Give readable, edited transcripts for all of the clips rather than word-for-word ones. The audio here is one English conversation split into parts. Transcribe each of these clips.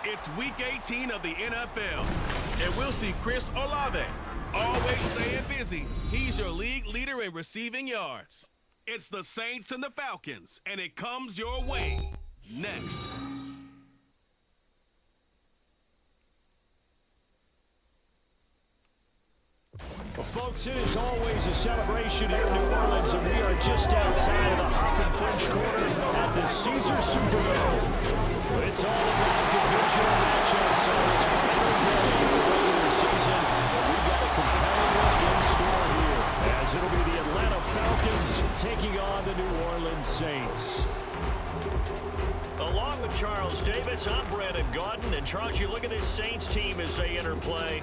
It's Week 18 of the NFL, and we'll see Chris Olave, always staying busy. He's your league leader in receiving yards. It's the Saints and the Falcons, and it comes your way next. Well, folks, it is always a celebration here in New Orleans, and we are just outside of the Hop and French Quarter at the Caesars Superdome. It's all about divisional matchups on this final day of the regular season. We've got a compelling one in store here, as it'll be the Atlanta Falcons taking on the New Orleans Saints. Along with Charles Davis, I'm Brandon Gaudin. And Charles, you look at this Saints team as they enter play.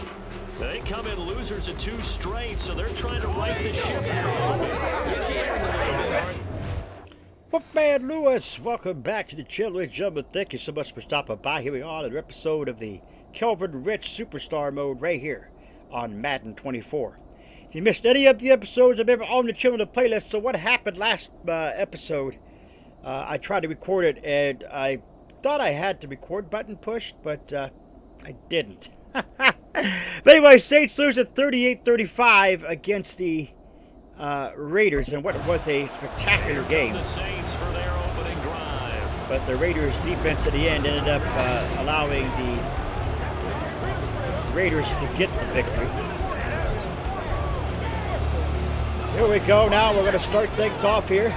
They come in losers of 2 straight, so they're trying to right the ship here a little bit. Bookman Lewis, welcome back to the Chill, ladies and gentlemen. Thank you so much for stopping by. Here we are on another episode of the Kelvin Rich Superstar Mode right here on Madden 24. If you missed any of the episodes, remember on the Chill on the playlist. So what happened last episode? I tried to record it, and I thought I had the record button pushed, but I didn't. But anyway, Saints lose at 38-35 against the Raiders, and what was a spectacular game. The Saints for their opening drive. But the Raiders' defense at the end ended up allowing the Raiders to get the victory. Here we go. Now we're going to start things off here.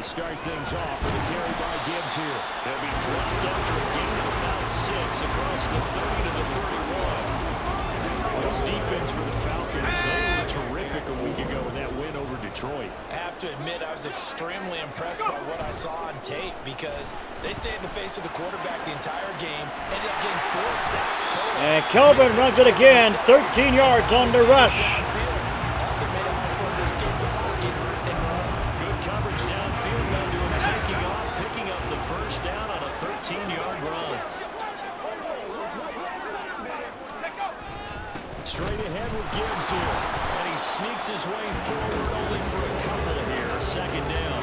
Start things off with a carry by Gibbs here. They'll be dropped after a gain of about 6 across the 30 to the 31. This defense for the Falcons, they were terrific a week ago in that win over Detroit. I have to admit, I was extremely impressed by what I saw on tape because they stayed in the face of the quarterback the entire game, ended up getting 4 sacks total. And Kelvin runs it again, 13 yards on the rush. Also made it hard for him to escape the pocket and run. Good coverage downfield by him, taking off, picking up the first down on a 13-yard run. Straight ahead with Gibbs here, and he sneaks his way forward only for a couple here. Second down.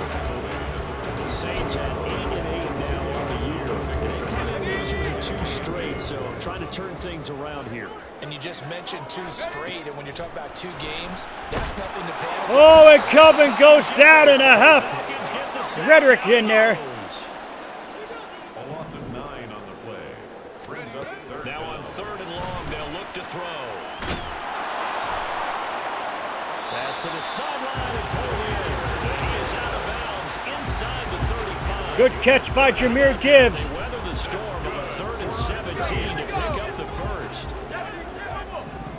The Saints at 8-8 now on the year. And they come in losers of 2 straight, so trying to turn things around here. And you just mentioned 2 straight, and when you're talking about 2 games, that's nothing to panic. Oh, and Kelvin goes down in a huff. Rhetoric in there. A loss of 9 on the play. Now on 3rd and long, they'll look to throw. Pass to the sideline and pulled in. And he is out of bounds inside the 35. Good catch by Jahmyr Gibbs. They weather the storm on a 3rd and 17 to pick up the first.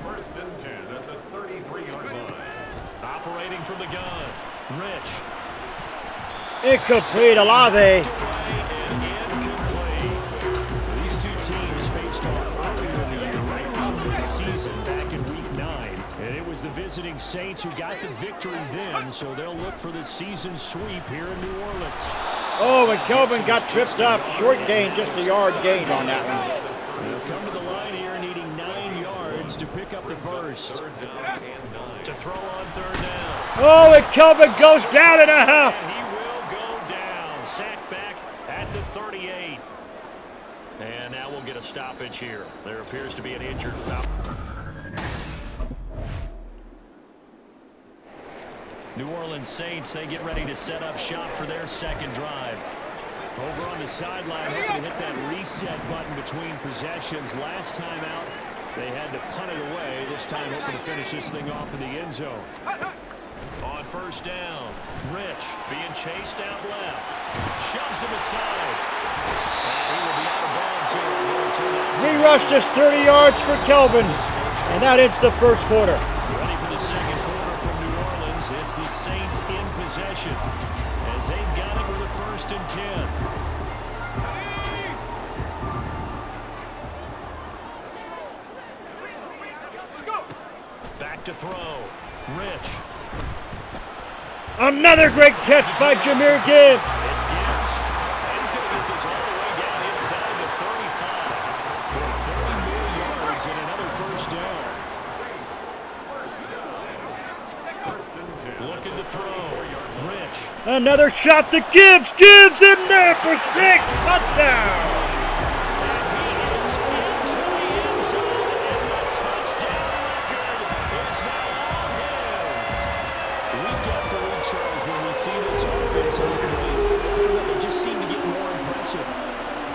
First and 10 at the 33-yard line. Operating from the gun, Rich. Incomplete, Olave. And incomplete. These 2 teams faced off earlier in the year, right around mid-season, back in Week 9. And it was the visiting Saints who got the victory then, so they'll look for the season sweep here in New Orleans. Oh, and Kelvin got tripped up. Short gain, just a yard gain on that one. They'll come to the line here needing 9 yards to pick up the first. To throw on 3rd down. Oh, and Kelvin goes down in a huff. He will go down. Sacked back at the 38. And now we'll get a stoppage here. There appears to be an injured Falcon. New Orleans Saints, they get ready to set up shop for their second drive. Over on the sideline, hoping to hit that reset button between possessions. Last time out, they had to punt it away. This time hoping to finish this thing off in the end zone. On 1st down, Rich being chased out left. Shoves him aside. And he will be out of bounds here. He rushed us 30 yards for Kelvin. And that ends the first quarter. Ready for the second quarter from New Orleans. It's the Saints in possession as they've got it with a 1st and 10. Back to throw. Rich. Another great catch by Jahmyr Gibbs. It's Gibbs. And he's going to get this all the way down inside the 35. For 30 more yards and another 1st down. First and Looking to throw. Rich. Another shot to Gibbs. Gibbs in there for 6. Touchdown. They just seem to get more impressive.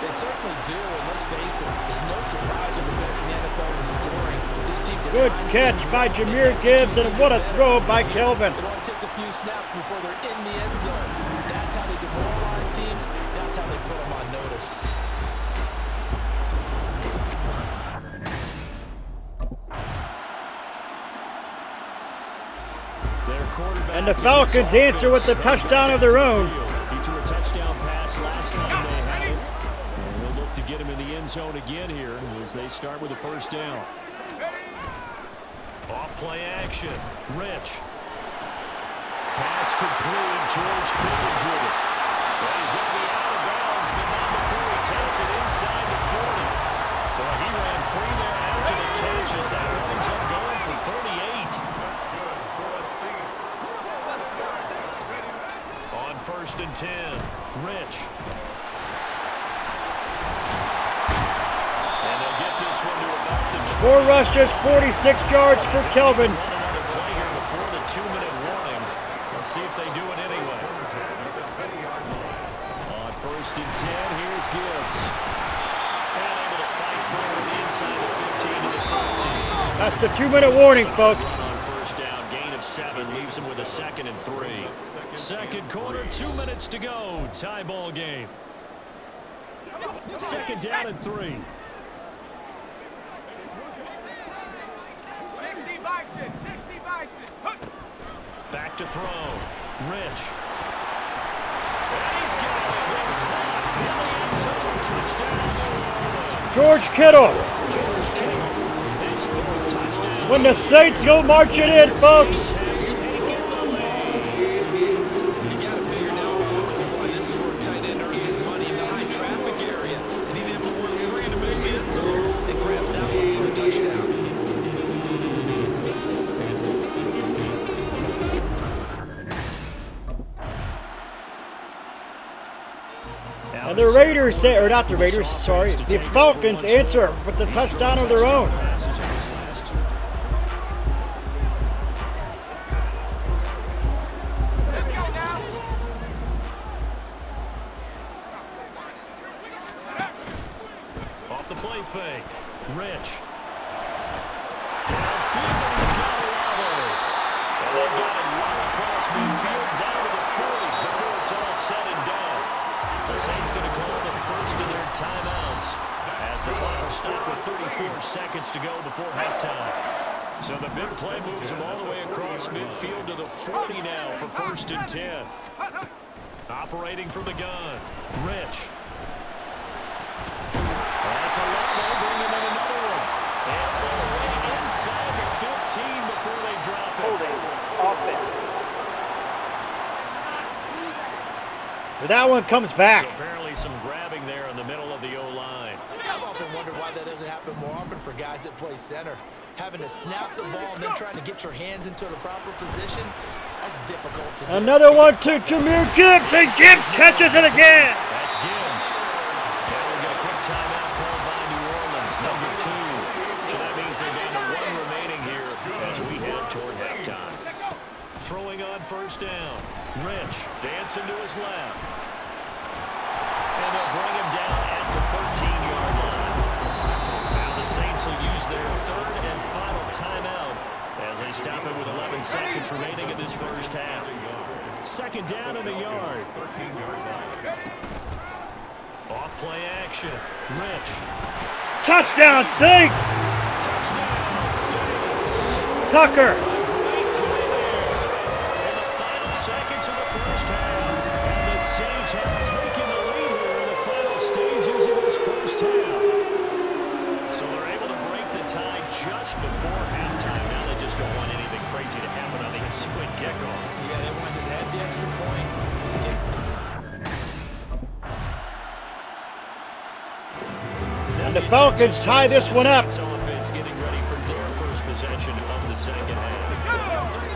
They certainly do, and let's face it, it's no surprise they're the best in the NFL in scoring. This team Good catch by Jahmyr Gibbs, and what a throw by Kelvin. It only takes a few snaps before they're in the end zone. That's how they demoralize teams. That's how they put them on notice. And the Falcons answer with the touchdown of their own. He threw a touchdown pass last time they had it. And they'll look to get him in the end zone again here as they start with a first down. Off play action. Rich. Pass complete. George Pickens with it. Well, he's going to be out of bounds, but not before he takes it inside the 40. Well, he ran free there after the catch as that winds up going for 38. On 1st and 10, Rich. And they'll get this one to about the 4 rushes, 46 yards for Kelvin. another play here before the 2-minute warning. Let's see if they do it anyway. On 1st and 10, here's Gibbs. And able to fight forward inside the 15 to the 14. That's the 2-minute warning, folks. On 1st down, gain of 7, leaves him with a 2nd and 3. Second quarter, 2 minutes to go. Tie ball game. 2nd down and 3. 60 Bison, 60 Bison. Back to throw. Rich. And he's got it. It's caught. Touchdown. George Kittle. His 4th touchdown. When the Saints go marching in, folks. And the Raiders, or not the Raiders, sorry, the Falcons answer with the touchdown of their own. Off the play fake. Rich. Downfield, and he's got Olave. And they've got him right across midfield down to the 40 before it's all said and done. The Saints going to call the first of their timeouts as the clock will stop with 34 seconds to go before halftime. So the big play moves them all the way across midfield to the 40 now for 1st and 10. Operating from the gun. Rich. That's Olave bringing in another one. And all the way inside the 15 before they drop it. But that one comes back. So apparently some grabbing there in the middle of the O-line. I've often wondered why that doesn't happen more often for guys that play center. Having to snap the ball and then trying to get your hands into the proper position, that's difficult to do. Another one to Jahmyr Gibbs, and Gibbs catches it again. That's Gibbs. And we'll get a quick timeout called by New Orleans, number 2. So that means they're down to 1 remaining here as we head toward halftime. Throwing on 1st down. Rich dancing to his left. And they'll bring him down at the 13-yard line. Now the Saints will use their 3rd and final timeout as they stop it with 11 seconds remaining in this first half. 2nd down and a yard. Off play action. Rich. Touchdown, Saints. Touchdown, Saints. Tucker. Seconds of the first half, and the Saints have taken the lead here in the final stages of this first half. So they're able to break the tie just before halftime. Now they just don't want anything crazy to happen on the ensuing kickoff. Yeah, they want to just add the extra point. And the Falcons tie this one up. Offense getting ready for their first possession of the second half.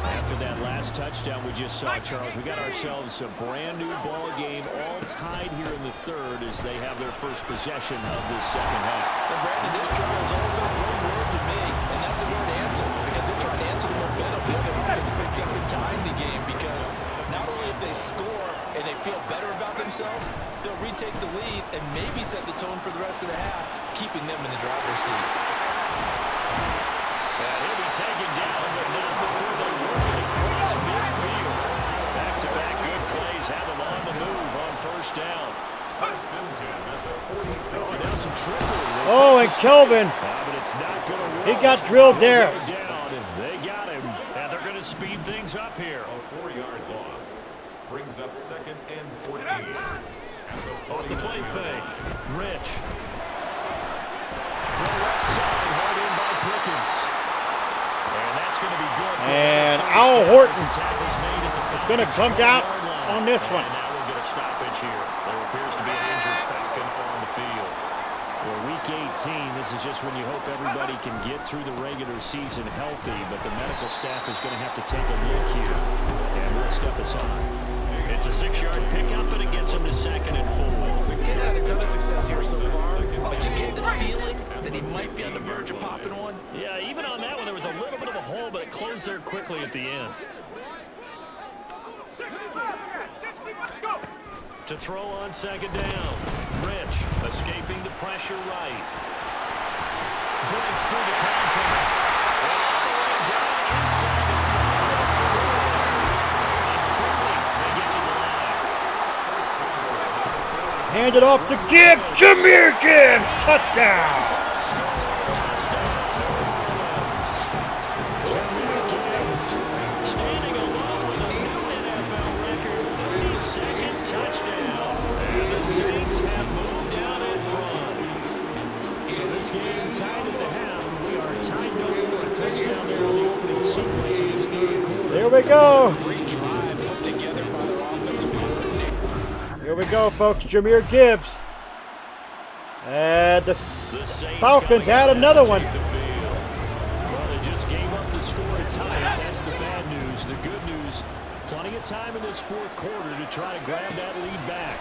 After after that last touchdown we just saw, Charles. We got ourselves a brand new ball game, all tied here in the third as they have their first possession of this second half. And Brandon, this drive has only been one word to me, and that's the word answer, because they're trying to answer the momentum. The other offense picked up and tying the game, because not only if they score and they feel better about themselves, they'll retake the lead and maybe set the tone for the rest of the half, keeping them in the driver's seat. He'll be taken down, but not before they work it across midfield. Back-to-back good plays have them on the move on first down. Now some trickery. Oh, and Kelvin, But it's not going to work. he got drilled there. They got him, and they're going to speed things up here. A 4-yard loss brings up 2nd and 14. Off the play fake. Rich. From the left side, hard in by Pickens. And that's going to be good. And Al Horton is going to come out on this one. And now we'll get a stoppage here. There appears to be an injured Falcon on the field. Well, week 18, this is just when you hope everybody can get through the regular season healthy, but the medical staff is going to have to take a look here, and we'll step aside. It's a 6-yard pickup, but it gets him to 2nd and 4. He's had a ton of success here so far, but you get the feeling that he might be on the verge of popping one. Yeah, even on that one, there was a little bit of a hole, but it closed there quickly at the end. To throw on 2nd down. Rich escaping the pressure right. Breaks through the contact. And all the way down inside the 5. They get to the line. Hand it off to Gibbs. Jameer Gibbs. Touchdown. Standing alone with a new NFL record, 32nd touchdown. And the Saints have moved down in front. So this game tied at the half. We are tied up with a touchdown there on the opening sequence of this third quarter. Here we go. Great drive put together by their offensive coordinator. Here we go, folks. Jameer Gibbs. And the Falcons had another one. Well, they just gave up the score to tie it. That's the bad news. The good news, plenty of time in this fourth quarter to try to grab that lead back.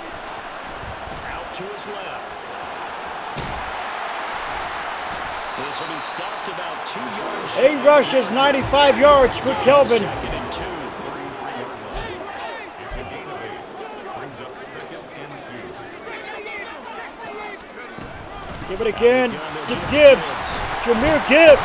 Out to his left. This will be stopped about 2 yards. 8 rushes, 95 yards for Kelvin. 2nd and 2. It's a gain of 8. Brings up 2nd and 2. Give it again to Gibbs. Jameer Gibbs.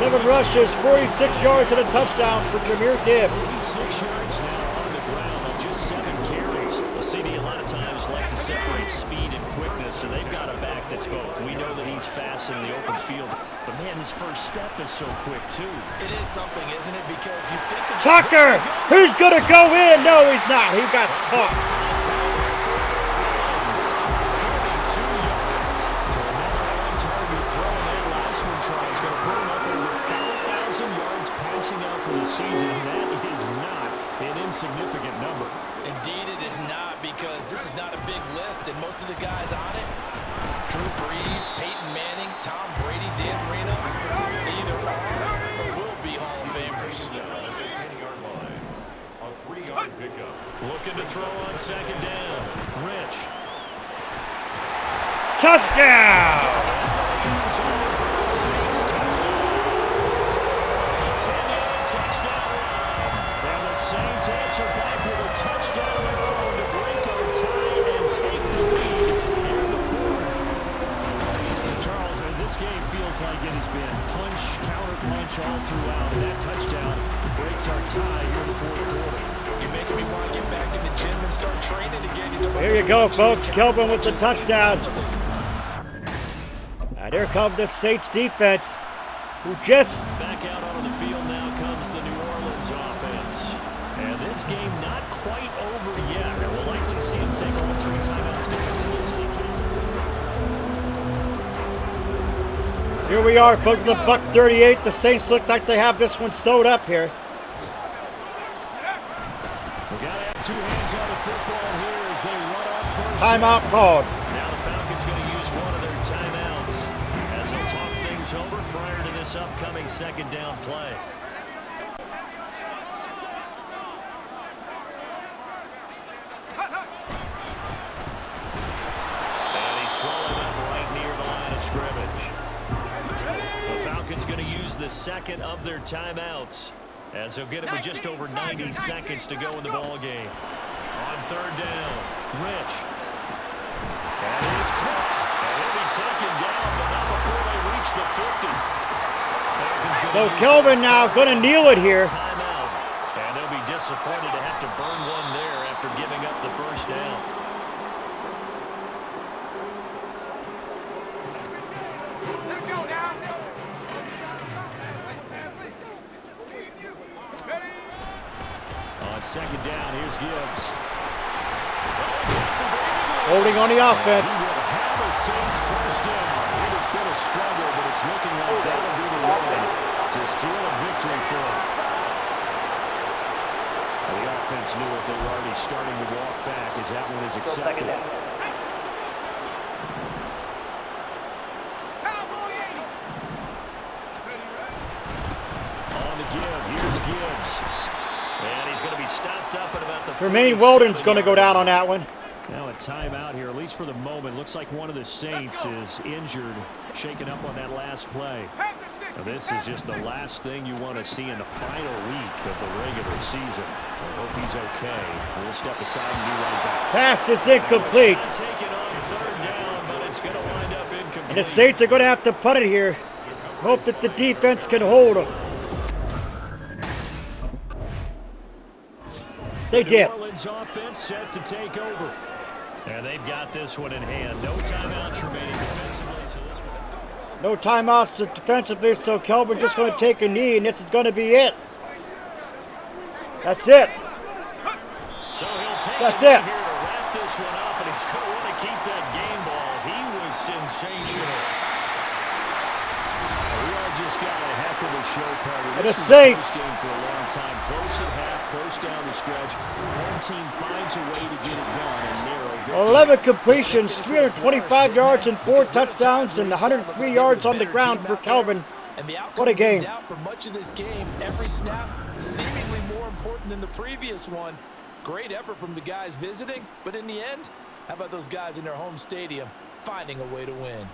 7 rushes, 46 yards, and a touchdown for Jameer Gibbs. 46 yards now on the ground on just 7 carries. The CD a lot of times like to separate speed and quickness, and they've got a back that's both. We know that he's fast in the open field, but man, his first step is so quick too. It is something, isn't it? Because you think of Tucker, who's going to go in? No, he's not. He got caught. 32 yards to another on-target throw. That last one tries going to put him up over 4,000 yards passing out for the season. That is not an insignificant number. Indeed, it is not, because this is not a big list, and most of the guys on it, Drew Brees, Peyton Manning, Tom Brady, Dan Marino, they either are or will be Hall of Famers. At the 10-yard line. A 3-yard pickup. Looking to throw on 2nd down. Rich. Touchdown. 10-yard touchdown run. And the Saints answer back with a touchdown of their own to break our tie and take the lead here in the fourth. Charles, this game feels like it has been punch, counter punch all throughout. And that touchdown breaks our tie here in the fourth quarter. You're making me want to get back in the gym and start training again. Here you go, folks. Kelvin with the touchdown. Here comes the Saints defense, who just... Back out onto the field now comes the New Orleans offense. And this game not quite over yet. And we'll likely see him take all 3 timeouts defensively. Here we are, folks, the buck 38. The Saints look like they have this one sewed up here. We got to have 2 hands on the football here as they run up first. Timeout called. Now the Falcons going to use one of their timeouts as they'll talk things over prior to this this upcoming second down play. And he's swallowed up right near the line of scrimmage. The Falcons going to use the second of their timeouts, as they'll get it with just over 90 seconds to go in the ball game. On third down, Rich. And he's caught. And he'll be taken down, but not before they reach the 50. So Kelvin now going to kneel it here. Timeout. And they'll be disappointed to have to burn one there after giving up the first down. Let's go now. On second down, here's Gibbs. Holding on the offense. He will have a Saints first down. It has been a struggle, but it's looking like that'll be the one to seal a victory for them. The offense knew it. They were already starting to walk back as that one is accepted. On the give, here's Gibbs. And he's going to be stopped up at about the Tremaine Weldon's going to go down on that one. Now a timeout here, at least for the moment. Looks like one of the Saints is injured, shaken up on that last play. Now this is just the last thing you want to see in the final week of the regular season. I hope he's okay. We'll step aside and be right back. Pass is incomplete. Taken on third down, but it's going to wind up incomplete. And the Saints are going to have to punt it here. Hope that the defense can hold them. They did. New Orleans offense set to take over. And they've got this one in hand. No timeouts remaining defensively. So this one... No timeouts defensively, so Kelvin's just going to take a knee, and this is going to be it. That's it. So he'll take That's it it. here to wrap this one up, and he's going to want to keep that game ball. He was sensational. We all just got a heck of a show, Party. And the This is Saints. a close game for a long time. Close at half, close down the stretch. Home team finds a way to get it done and narrow victory. 11 completions, 325 yards and 4 touchdowns, and 103 yards on the ground for Kelvin. And the What a game. in doubt for much of this game. Every snap seemingly more important than the previous one. Great effort from the guys visiting, but in the end, how about those guys in their home stadium finding a way to win?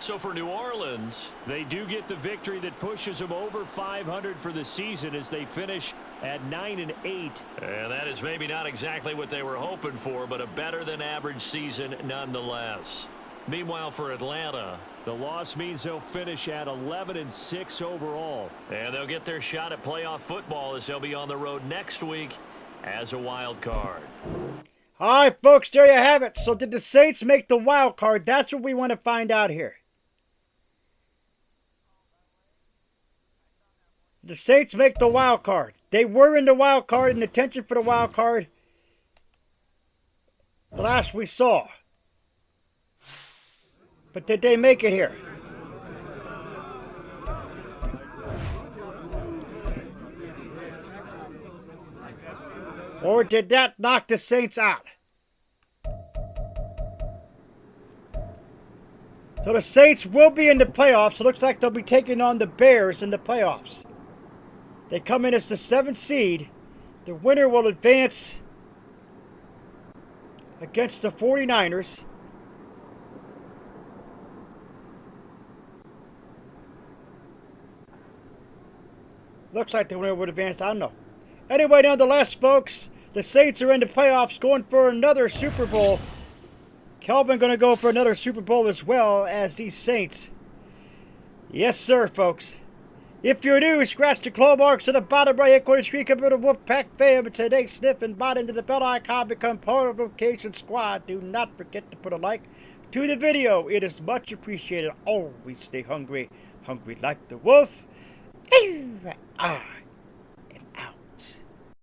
So for New Orleans, they do get the victory that pushes them over 500 for the season as they finish at 9-8. And that is maybe not exactly what they were hoping for, but a better than average season nonetheless. Meanwhile, for Atlanta, the loss means they'll finish at 11-6 overall. And they'll get their shot at playoff football as they'll be on the road next week as a wild card. All right, folks, there you have it. So did the Saints make the wild card? That's what we want to find out here. The Saints make the wild card. They were in the wild card, in attention for the wild card. The last we saw. But did they make it here? Or did that knock the Saints out? So the Saints will be in the playoffs. It looks like they'll be taking on the Bears in the playoffs. They come in as the 7th seed. The winner will advance against the 49ers. Looks like the winner would advance. I don't know. Anyway, nonetheless, folks, the Saints are in the playoffs going for another Super Bowl. Kelvin going to go for another Super Bowl as well as these Saints. Yes, sir, folks. If you're new, scratch the claw marks at the bottom right hand corner screen. Come to the Wolfpack fam and today sniff and bite into the bell icon. Become part of the Vocation Squad. Do not forget to put a like to the video. It is much appreciated. Always stay hungry. Hungry like the wolf. Ah.